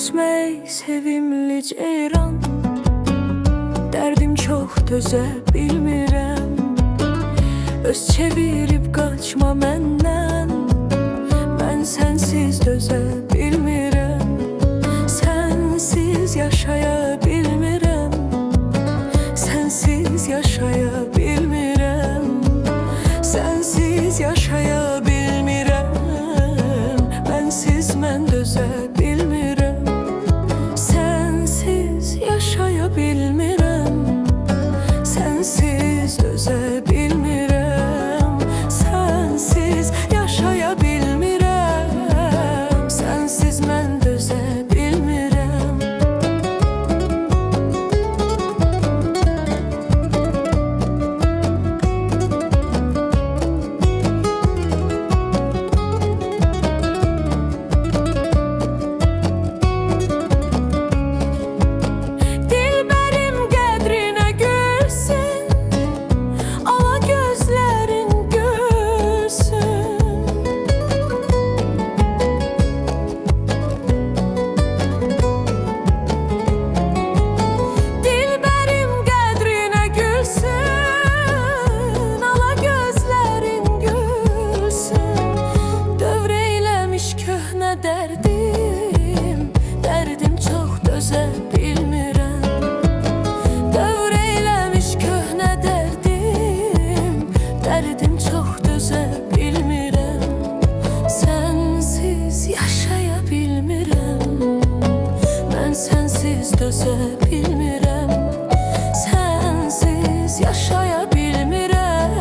küsmək sevimli ceyran. Dərdim çox dözə bilmirəm, öz çevirib qaçma məndən. Mən sənsiz dözə bilmirəm, sənsiz yaşaya bilmirəm, sənsiz yaşaya bilmirəm, sənsiz yaşaya bilmirəm. Mənsiz mən dözə bilmirəm, sənsiz yaşaya bilmirəm, sənsiz dözə bilmirəm, sənsiz yaşaya bilmirəm, sənsiz mən dözə bilmirəm. Dilbərim qədrinə gülsün, ala gözlərin gülsün. Dilbərim qədrinə gülsün, ala gözlərin gülsün. Dövr eyləmiş köhnə dərdim, dərdim çox dözə bilmirəm. Dövr eyləmiş köhnə dərdim, dərdim çox dözə bilmirəm. Sənsiz yaşaya bilmirəm, mən sənsiz dözə bilmirəm, sənsiz yaşaya bilmirəm,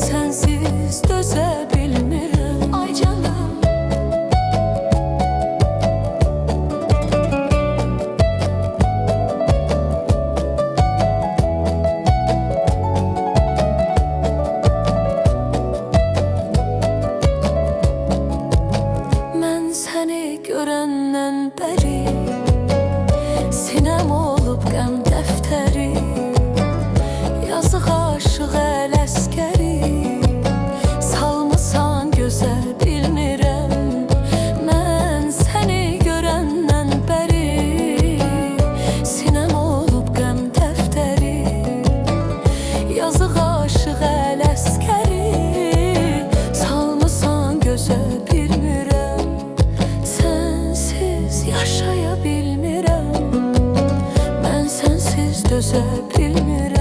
sənsiz dözə bilmirəm. Ay canım. Mən səni görəndən bəri sinəm olub qəm dəftəri, yazıq aşıq ələskəri salmısan gözə bilmirəm. Mən səni görəndən bəri sinəm olub qəm dəftəri, yazıq aşıq ələskəri salmısan gözə bilmirəm. Sənsiz yaşaya bilmirəm, mən sənsiz dözə bilmirəm.